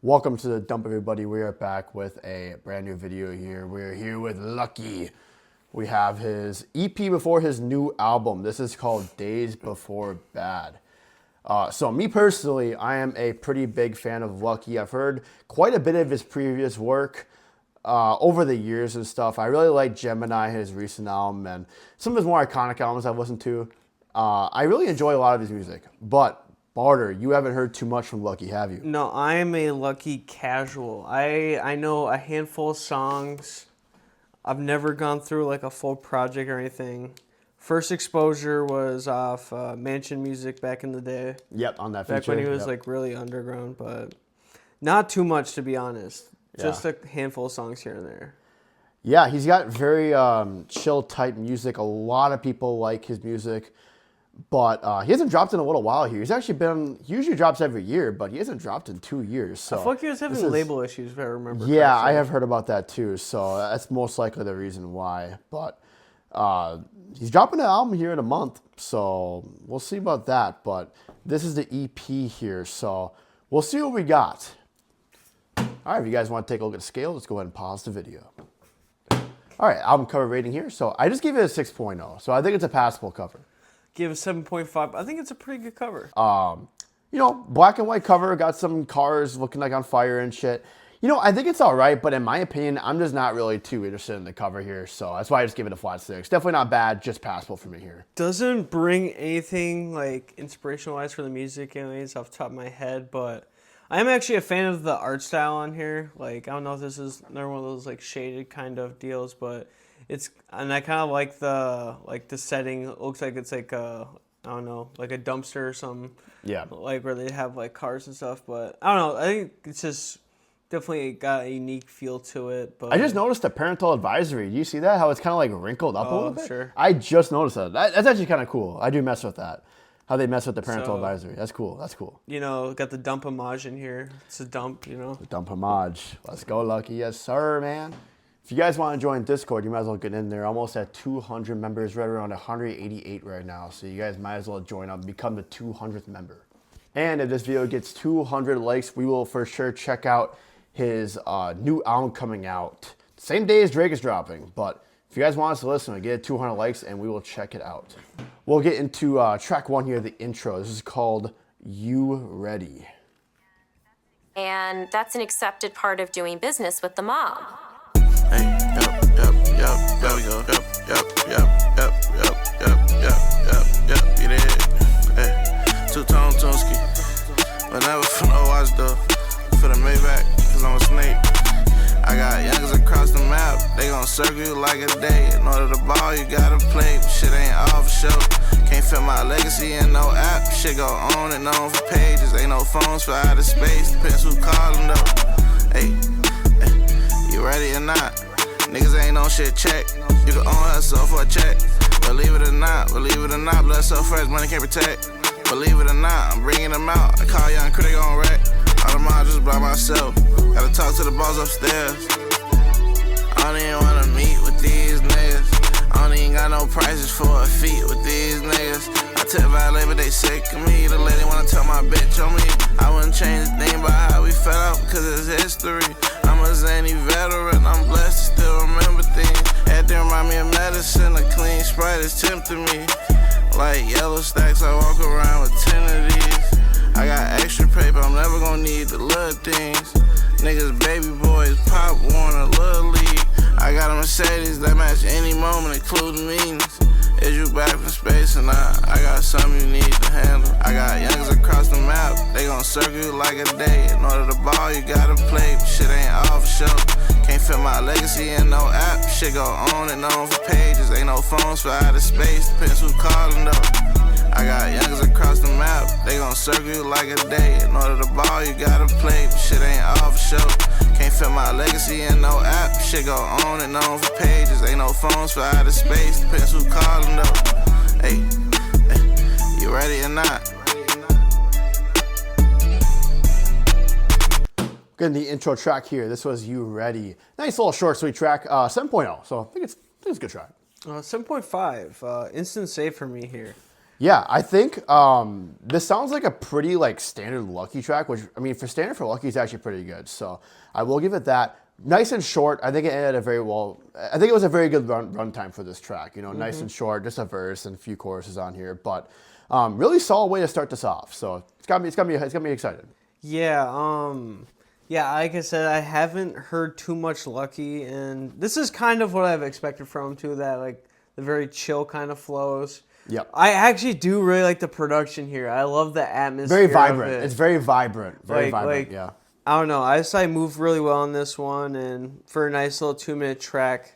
Welcome to the dump, everybody. We are back with a brand new video here. We're here with Lucki. We have his EP before his new album. This is called DAYSB4BAD. So me personally, I am a pretty big fan of Lucki. I've heard quite a bit of his previous work over the years and stuff. I really like Gemini, his recent album, and some of his more iconic albums I've listened to. I really enjoy a lot of his music, but Barter, you haven't heard too much from Lucki, have you? No, I'm a Lucki casual. I know a handful of songs. I've never gone through like a full project or anything. First exposure was off Mansion Music back in the day. Yep, on that feature. Back when he was like really underground, but not too much to be honest. Just a handful of songs here and there. Yeah, he's got very chill type music. A lot of people like his music. But he hasn't dropped in a little while here. He's actually been, he usually drops every year, but he hasn't dropped in 2 years. So I feel like he was having label issues, if I remember. Yeah, correctly. I have heard about that too. So that's most likely the reason why. But he's dropping an album here in a month. So we'll see about that. But this is the EP here. So we'll see what we got. All right, if you guys want to take a look at the scale, let's go ahead and pause the video. All right, album cover rating here. So I just gave it a 6.0. So I think it's a passable cover. Give it 7.5. I think it's a pretty good cover. You know, black and white cover, got some cars looking like on fire and shit. You know, I think it's all right, but in my opinion, I'm just not really too interested in the cover here, so that's why I just give it a flat 6. Definitely not bad, just passable for me here. Doesn't bring anything like inspirational-wise for the music anyways off the top of my head, but I'm actually a fan of the art style on here. Like, I don't know if this is another one of those like shaded kind of deals, but it's, and I kind of like the setting. It looks like it's like a, I don't know, like a dumpster or something. Yeah. Like where they have like cars and stuff. But I don't know. I think it's just definitely got a unique feel to it. But I just noticed the parental advisory. Do you see that? How it's kind of like wrinkled up a little bit? Sure. I just noticed that. That's actually kind of cool. I do mess with that. How they mess with the parental advisory. That's cool. That's cool. You know, got the dump homage in here. It's a dump, you know. The dump homage. Let's go, Lucki. Yes, sir, man. If you guys want to join Discord, you might as well get in there. Almost at 200 members, right around 188 right now. So you guys might as well join up and become the 200th member. And if this video gets 200 likes, we will for sure check out his new album coming out. Same day as Drake is dropping. But if you guys want us to listen, get 200 likes and we will check it out. We'll get into track 1 here, the intro. This is called You Ready. And that's an accepted part of doing business with the mob. Hey, there we go. Yep, you did. Hey, two-tone Tunski. But never for no watch though. For the Maybach, cause I'm a snake. I got youngers across the map, they gon' circle you like a day. In order to ball, you gotta play, but shit ain't all for show. Can't fit my legacy in no app, shit go on and on for pages. Ain't no phones for outer space, depends who callin' though. Hey, you ready or not? Niggas ain't on shit check. You can own herself for a check. Believe it or not, blood so fresh, money can't protect. Believe it or not, I'm bringing them out. I call young critic on wreck. All the modules by myself. Gotta talk to the boss upstairs. I don't even wanna meet with these niggas. I don't even got no prices for a feat with these niggas. I tip valet, but they sick of me. The lady wanna tell my bitch on me. I wouldn't change a thing by how we fell out, cause it's history. I'm a zany veteran, I'm blessed to still remember things. Everything remind me of medicine, a clean Sprite is tempting me. Like yellow stacks, I walk around with 10 of these. I got extra paper, I'm never gonna need the little things. Niggas, baby boys, Pop Warner, Little League. I got a Mercedes that match any moment, including meanings. Is you back from space or not? I got something you need to handle. I got youngers across the map, they gon' circle you like a day. In order to ball, you gotta play, but shit ain't all for show. Can't fit my legacy in no app, shit go on and on for pages. Ain't no phones for outer space, depends who callin' though. I got youngers across the map, they gon' circle you like a day. In order to ball, you gotta play, but shit ain't all for show. Can't fit my legacy in no app, shit go on and on for pages. Ain't no phones for outer space, depends who callin' though. Hey, you ready or not? Getting the intro track here. This was You Ready. Nice little short, sweet track. 7.0, so I think it's a good track. 7.5. Instant save for me here. Yeah, I think this sounds like a pretty like standard Lucki track, which I mean for standard for Lucki is actually pretty good. So I will give it that. Nice and short. I think it ended a very well. I think it was a very good run time for this track. You know, nice and short, just a verse and a few choruses on here, but really solid way to start this off. So it's got me excited. Yeah, yeah, like I said, I haven't heard too much Lucki, and this is kind of what I've expected from him too, that like the very chill kind of flows. Yep. I actually do really like the production here. I love the atmosphere. Very vibrant. Of it. It's very vibrant. Very vibrant, like, yeah. I don't know. I just I moved really well on this one, and for a nice little 2-minute track,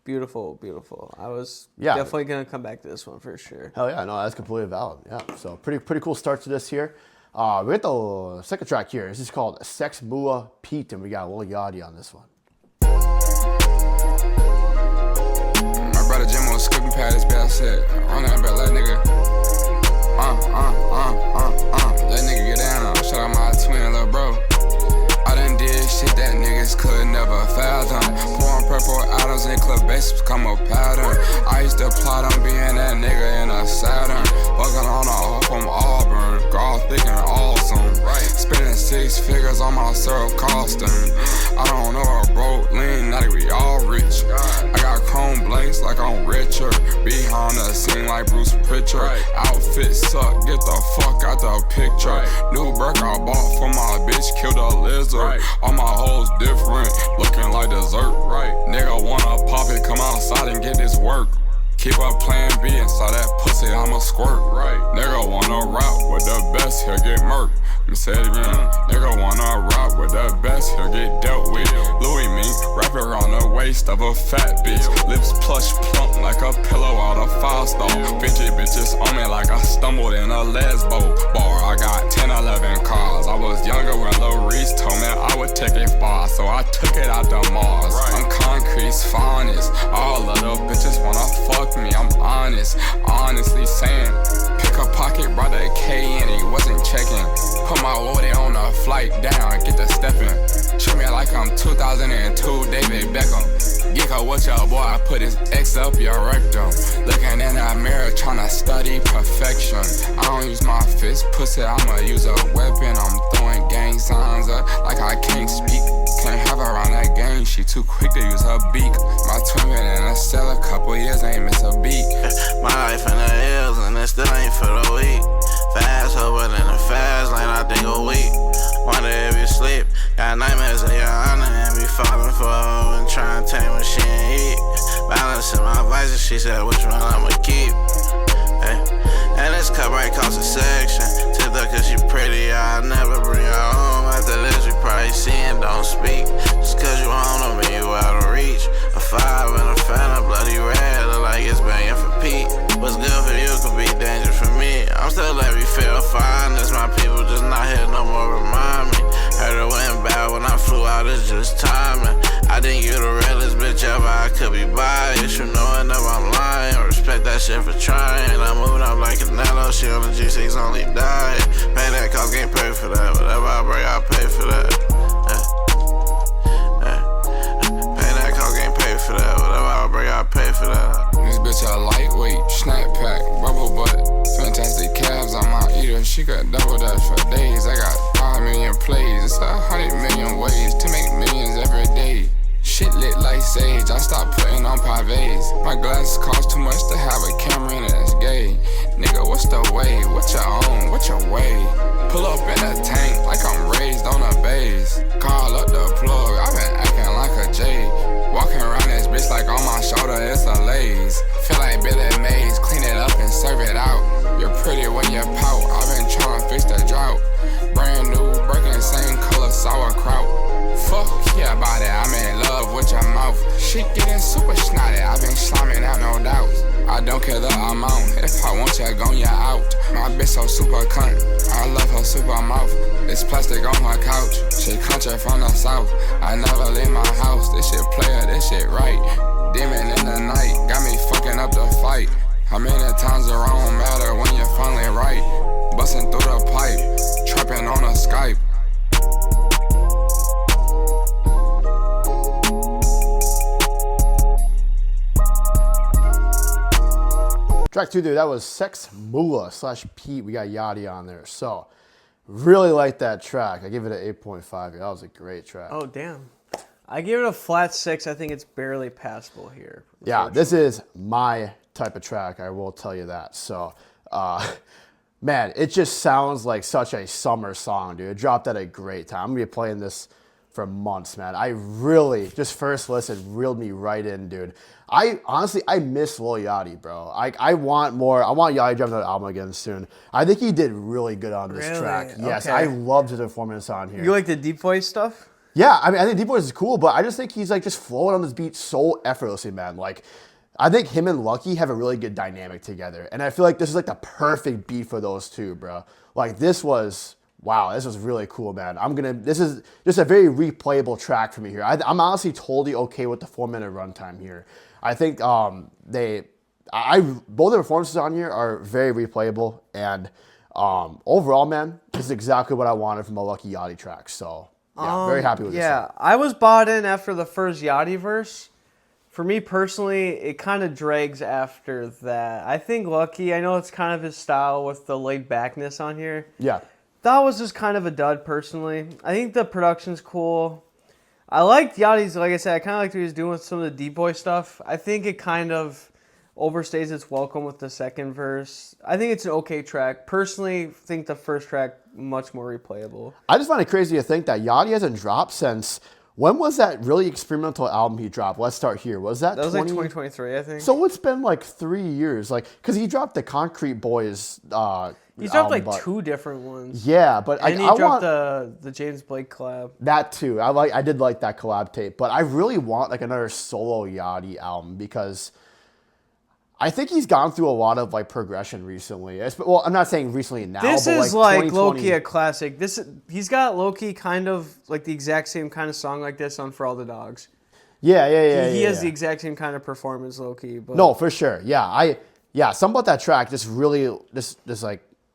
beautiful, beautiful. I was definitely gonna come back to this one for sure. Hell yeah, no, that's completely valid. Yeah, so pretty cool start to this here. We got the second track here. This is called Sex MULA Pete, and we got a little YACHTY on this one. My brother Jim on the skipping pad, this bad shit. I'm not about that nigga. That nigga get down. Shout out my twin, little bro. I done did shit that niggas could never fathom. Pouring purple atoms in club bases become a pattern. I used to plot on being that nigga in a Saturn. Fucking on a hoe from Auburn. Girl thick and awesome. Spending 6 figures on my syrup costume. I don't know a broke lean, now that we all rich. I got chrome blanks like I'm richer. Behind the scene like Bruce Pritchard. Outfit suck, get the fuck out the picture. New Burke I bought for my bitch, killed a lizard. All my hoes different, looking like dessert. Nigga wanna pop it, come outside and get this work. Keep up plan B inside that pussy, I'ma squirt. Nigga wanna rap with the best, he'll get murked. Let me say it again. Nigga wanna rap with the best, he'll get dealt with. Louis mink, wrap it around the waist of a fat bitch. Lips plush plump like a pillow out of 5-star. 50 bitches on me like I stumbled in a lesbo bar. I got 10, 11 cars. I was younger when Lil Reese told me I would take it far, so I took it out to Mars. I'm concrete's finest. All of the bitches wanna fuck me, I'm honest. Honestly saying, pick a pocket, brought a K and he wasn't checking. Put my woody on a flight down, get the stepping. Treat me like I'm 2002 David Beckham. Get her with your boy, I put his X up your rectum. Looking in that mirror, tryna study perfection. I don't use my fist, pussy, I'ma use a weapon. I'm throwing gang signs up like I can't speak. Can't have her on that game, she too quick to use her beak. My twin been in a cell a couple years, ain't miss a beat. My life in the hills and it still ain't for the weak. Fast over in the fast lane, I think a week. Wonder if you sleep. Got nightmares of your honor and be falling for her and trying to tame when she ain't eat. Balancing my vices, she said which one I'ma keep. Hey. And this cup right cost a section. Tip her cause she pretty, I'll never bring her home. After this you probably see and don't speak. Just cause you home don't mean you out of reach. A 5 and a fan of bloody red, look like it's banging for Pete. What's good for you could be dangerous for me. I'm still let me feel fine. This my people just not here no more, remind me. Heard it went bad when I flew out, it's just timing. I think you the realest bitch ever, I could be biased. You knowing that I'm lying, respect that shit for trying. I'm moving up like Canelo, she on the G6 only diet. Pay that cost, ain't pay for that. Whatever I bring, I pay for that. Pay that cost, ain't pay for that. Whatever I bring, I pay for that. This bitch a lightweight, snapback, bubble butt. Fantastic calves on my eater, she could double that for days. I got 5 million plays, it's 100 million ways to make millions every day. Shit lit like sage, I stopped putting on pavés. My glasses cost too much to have a camera in it, that's gay. Nigga, what's the way? What you own? What your way? Pull up in a tank like I'm raised on a base. Call up the plug, I been acting like a J. Walking around this bitch like on my shoulder, it's a laze. Feel like Billy Mays, clean it up and serve it out. You're pretty when you pout, I've been trying to fix the drought. Brand new, breaking same color sauerkraut. Fuck yeah about it, I'm in love with your mouth. Shit getting super snotty, I've been slamming out no doubt. I don't care the amount, if I want you gone, you out. My bitch so super cunt, I love her super mouth. It's plastic on her couch, she country from the south. I never leave my house, this shit player, this shit right. Demon in the night, got me fucking up the fight. How many times it don't matter when you're finally right? Busting through the pipe, trapping on a Skype. Track 2 there, that was Sex MULA / Pete. We got YACHTY on there. So, really like that track. I give it an 8.5 here. That was a great track. Oh, damn. I give it a flat 6. I think it's barely passable here. Yeah, this is my type of track. I will tell you that. So, man, it just sounds like such a summer song, dude. It dropped at a great time. I'm going to be playing this for months, man. I really, just first listen, reeled me right in, dude. I miss Lil Yachty, bro. I want more. I want Yachty to drop another album again soon. I think he did really good on this track. Yes, okay. I loved his performance on here. You like the deep voice stuff? Yeah, I mean, I think Deep Voice is cool, but I just think he's like just flowing on this beat so effortlessly, man. Like, I think him and Lucki have a really good dynamic together, and I feel like this is like the perfect beat for those two, bro. Like, this was, wow, this was really cool, man. This is just a very replayable track for me here. I'm honestly totally okay with the 4-minute runtime here. I think both the performances on here are very replayable, and overall, man, this is exactly what I wanted from a Lucki Yachty track. So yeah, very happy with this. Yeah, I was bought in after the first Yachty verse. For me personally, it kind of drags after that. I think Lucki, I know it's kind of his style with the laid backness on here. Yeah. That was just kind of a dud personally. I think the production's cool. I liked Yachty's, like I said, I kind of liked what he was doing with some of the deep boy stuff. I think it kind of overstays its welcome with the second verse. I think it's an okay track. Personally, think the first track much more replayable. I just find it crazy to think that Yachty hasn't dropped since, when was that really experimental album he dropped? Let's start here. Was that was like 2023, I think. So it's been like 3 years. Like, because he dropped the Concrete Boys He's dropped like 2 different ones. Yeah, but and he dropped the James Blake collab. That too. I did like that collab tape, but I really want like another solo Yachty album because I think he's gone through a lot of like progression recently. Well, I'm not saying recently now. This but is like 2020. low-key a classic. He's got low-key kind of like the exact same kind of song like this on For All the Dogs. Yeah. He has the exact same kind of performance, low-key. But no, for sure. Yeah, something about that track just really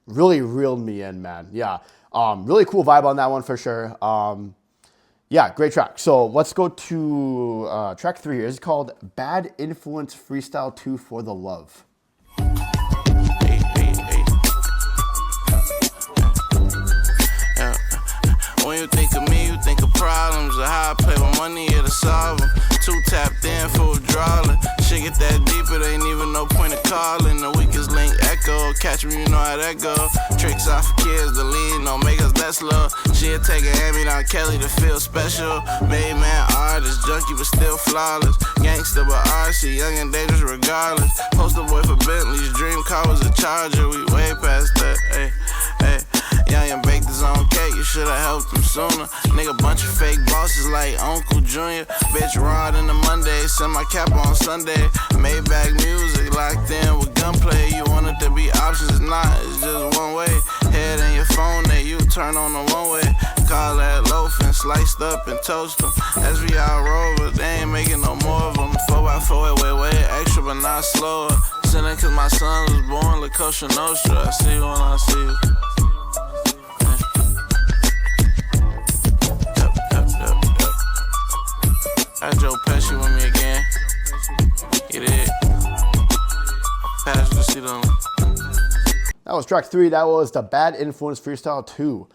really reeled me in, man. Yeah, really cool vibe on that one for sure. Yeah, great track. So let's go to track 3 here. It's called Bad Influence Freestyle 2 for the Love. Yeah. When you think of me, you think of problems, or how I play with money here to solve them. 2 tapped in for withdrawal. Shit get that deep, it ain't even no point of calling. The weakest link echo, catch me, you know how that go. Tricks off for kids, the lead, don't make us that slow. She'll take a hand me down Kelly to feel special. Made man artist, junkie but still flawless. Gangster but RC, young and dangerous regardless. Poster boy for Bentley's dream car was a Charger. We way past that, hey. Young and baked his own cake, you should've helped him sooner. Nigga, bunch of fake bosses like Uncle Junior. Bitch, rod in the Monday, send my cap on Sunday. Maybach music, locked in with gunplay. You want it to be options, not, it's just one way. Head in your phone, that you turn on the one way. Call that loafing, sliced up and toast them. SVR roll, but they ain't making no more of them. 4x4, way extra, but not slower. Sinning cause my son was born, La Cosa Nostra. I see you when I see you. I Joe Pesci with me again. Get it. Pass the seat on. That was track 3. That was the Bad Influence Freestyle 2.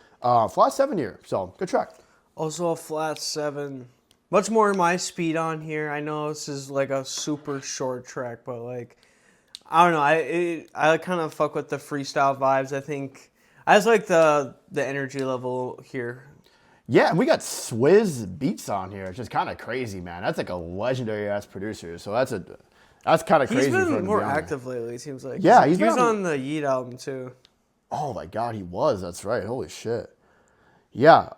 Flat 7 here, so good track. Also a flat 7. Much more my speed on here. I know this is like a super short track, but like, I don't know. I kind of fuck with the freestyle vibes. I think I just like the energy level here. Yeah, and we got Swizz Beats on here. It's just kind of crazy, man. That's like a legendary ass producer. So that's kind of crazy. He's for him to been be more on there. active lately. It seems like. Yeah, he was on the Yeet album too. Oh my God, he was. That's right. Holy shit. Yeah.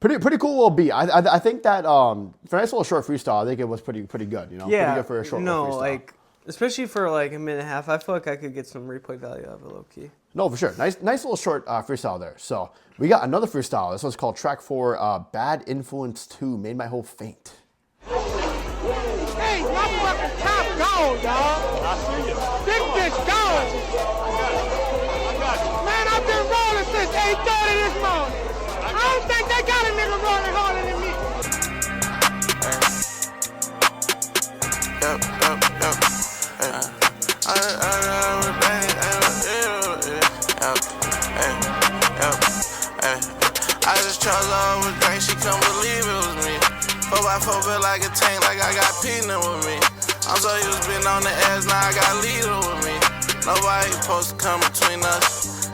Pretty cool little beat. I think that for a nice little short freestyle, I think it was pretty good. You know, Yeah. pretty good for a short little freestyle. Like especially for like a minute and a half, I feel like I could get some replay value out of it, low key. No, for sure. Nice little short freestyle there. So we got another freestyle. This one's called track 4, Bad Influence 2, Made My Whole Faint. Hey, my fucking top gone, y'all. I see you. This bitch gone. Man, I've been rolling since 8:30 this morning. I don't think they got a nigga rolling harder than me. Yup. I love with drink, she couldn't believe it was me. 4x4 built like a tank, like I got peanut with me. I'm so used to being on the edge, now I got leader with me. Nobody supposed to come between us.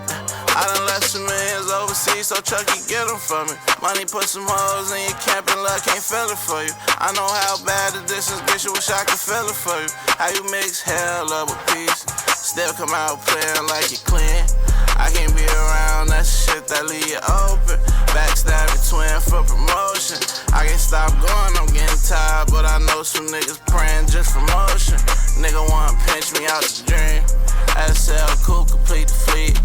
I done left some millions overseas, so Chucky get them for me. Money put some hoes in your camp and love can't feel it for you. I know how bad the distance gets you, wish I could feel it for you. How you mix hell up with peace, still come out playing like you clean. I can't be around that shit that leave you open. Backstab your twin for promotion. I can't stop going, I'm getting tired, but I know some niggas praying just for motion. Nigga wanna pinch me out the dream. SL cool, complete the fleet.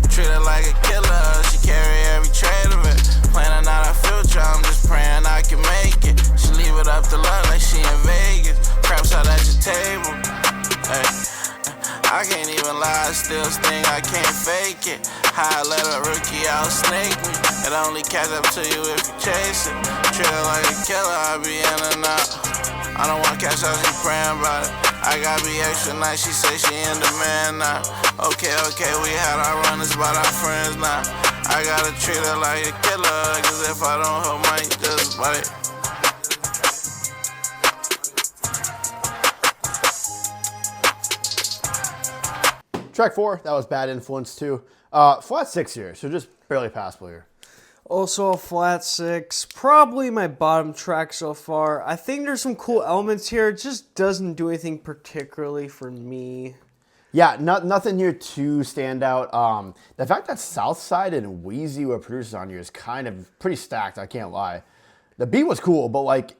Treat her like a killer, she carry every trait of it. Planning out her future, I'm just praying I can make it. She leave it up to love like she in Vegas. Craps out at your table. Hey. I can't even lie, I still sting, I can't fake it. How I let a rookie out snake me. It only catch up to you if you chase it. Treat her like a killer, I be in and out. I don't want cash out, she praying about it. I gotta be extra nice, she say she in demand now. Okay, we had our run, it's about our friends now. I gotta treat her like a killer, cause if I don't, her might just bite. Track 4, that was Bad Influence too. Flat 6 here, so just barely passable here. Also a flat 6, probably my bottom track so far. I think there's some cool elements here. It just doesn't do anything particularly for me. Yeah, nothing here to stand out. The fact that Southside and Wheezy were producers on here is kind of pretty stacked, I can't lie. The beat was cool, but like,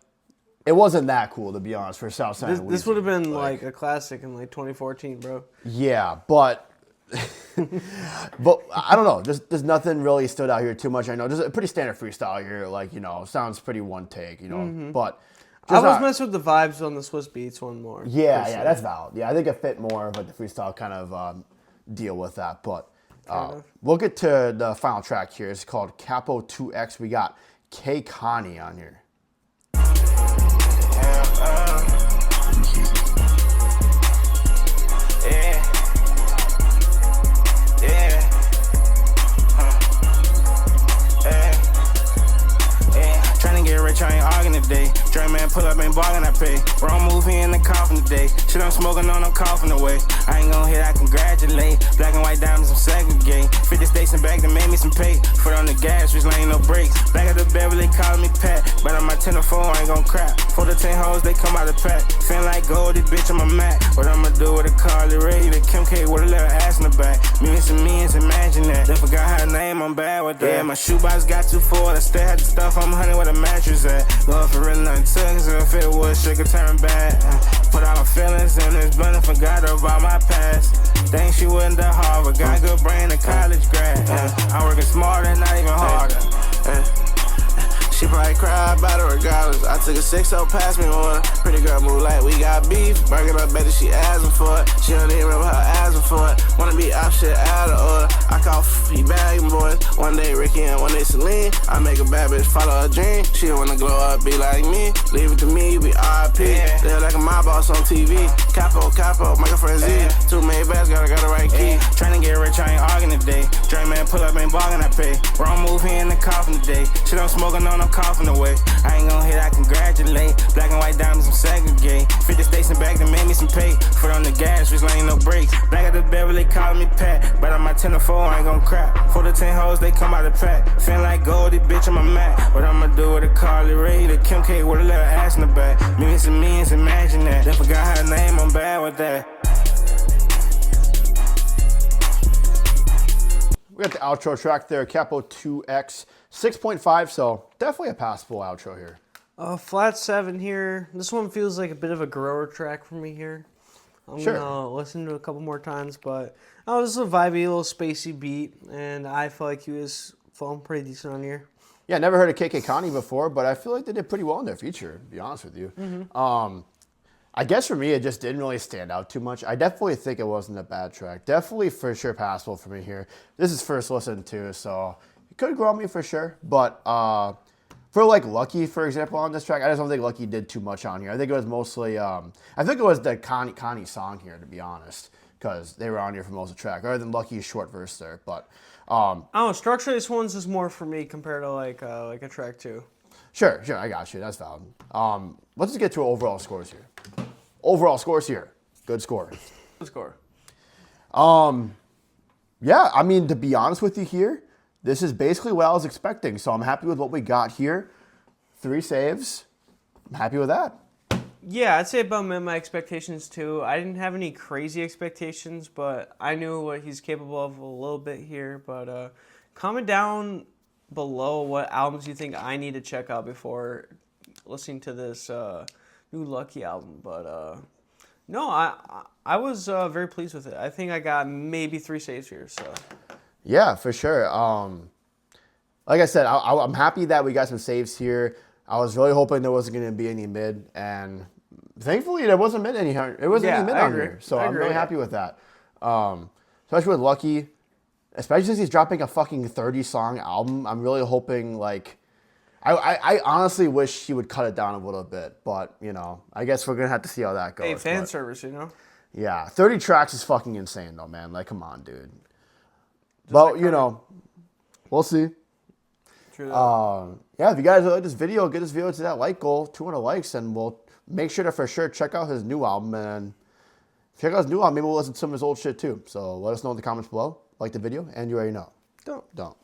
it wasn't that cool, to be honest, for Southside and Wheezy. This would have been like a classic in like 2014, bro. Yeah, but but I don't know. There's nothing really stood out here too much. I know there's a pretty standard freestyle here. Like, you know, sounds pretty one take, you know. But I was messing with the vibes on the Swiss Beats one more. Yeah, that's valid. Yeah, I think it fit more of like the freestyle kind of deal with that. But we'll get to the final track here. It's called CAPO 2X. We got K Connie on here. Rich, I ain't arguing today. Dre man pull up, ain't bargain, I pay. Wrong move, he in the coffin today. Shit, I'm smoking on, I'm coughing away. I ain't gon' hit, I congratulate. Black and white diamonds, I'm segregate. 50 states and back, that made me some pay. Foot on the gas, which lane, no brakes. Back at the Beverly, calling me Pat. But on my 10 or 4, I ain't gon' crap. 4 to 10 hoes, they come out the pack. Feeling like Goldie, bitch, I'm a Mac. What I'ma do with a Carly Rae? The Kim K with a little ass in the back. Millions, imagine that. They forgot her name, I'm bad with that. Yeah, my shoebox got too full. I still had the stuff, I'm hunting with a mattress at. Love for real, nothing took, so if it was, shit could turn bad. Put all my feelings in this blunt and forgot about my past. Think she wasn't that hard, but got good brain, a college grad. I'm working smarter, not even harder. She probably cry about it regardless. I took a 6-0, pass me one. Pretty girl move like we got beef. Burger up better, she asking for it. She don't even remember her asking for it. Wanna be out shit out of order. I call he bagging boys. One day Ricky and one day Celine. I make a bad bitch follow her dream. She don't wanna glow up, be like me. Leave it to me, we RIP. They're like a my boss on TV. Capo, my girlfriend Z. 2 made bags, got the right key. Tryna get rich, I ain't arguing today. Dre man pull up, ain't bargain, I pay. Wrong move, he in the coffin today. Shit, I'm smoking on, I'm coughing away. I ain't gon' hit, I congratulate. Black and white diamonds, I'm segregate. 50 states and back, that made me some pay. Foot on the gas, which lane, no brakes. Back at the Beverly, calling me Pat. But on my 10 or 4, I ain't gon' crap. 4 to 10 hoes, they come out the pack. Feeling like Goldie, bitch, I'm a Mac. What I'ma do with a Carly Rae? The Kim K with a little ass in the back. Millions, imagine that. They forgot her name, I'm bad with that. We got the outro track there, CAPO 2X, 6.5, so definitely a passable outro here. Flat 7 here. This one feels like a bit of a grower track for me here. I'm gonna listen to it a couple more times, but this is a vibey, little spacey beat, and I feel like he was flowing pretty decent on here. Yeah, never heard of KK Connie before, but I feel like they did pretty well in their feature, to be honest with you. I guess for me, it just didn't really stand out too much. I definitely think it wasn't a bad track. Definitely for sure passable for me here. This is first listen too, so it could grow on me for sure. But for like Lucki, for example, on this track, I just don't think Lucki did too much on here. I think it was mostly, I think it was the Connie song here, to be honest, because they were on here for most of the track, other than Lucki's short verse there. But I don't know. Structurally, this one's is more for me compared to like a track 2. Sure, I got you. That's valid. Let's just get to overall scores here. Overall scores here. Good score. Good score. Yeah, I mean, to be honest with you here, this is basically what I was expecting. So I'm happy with what we got here. 3 saves. I'm happy with that. Yeah, I'd say about met my expectations too. I didn't have any crazy expectations, but I knew what he's capable of a little bit here. But comment down below what albums you think I need to check out before listening to this new Lucki album. But no, I was very pleased with it. I think I got maybe 3 saves here. So yeah, for sure. Like I said, I'm happy that we got some saves here. I was really hoping there wasn't going to be any mid, and thankfully there wasn't mid any here. It wasn't any mid on here, so I'm really happy with that. Especially with Lucki, especially since he's dropping a fucking 30-song album. I'm really hoping, like, I honestly wish he would cut it down a little bit, but you know, I guess we're gonna have to see how that goes. hey, fan service, you know. Yeah, 30 tracks is fucking insane though, man. Like, come on, dude. But you know, we'll see. Yeah, if you guys like this video, get this video to that like goal, 200 likes, and we'll make sure to for sure check out his new album. And check out his new album, maybe we'll listen to some of his old shit too. So let us know in the comments below. Like the video, and you already know. Don't.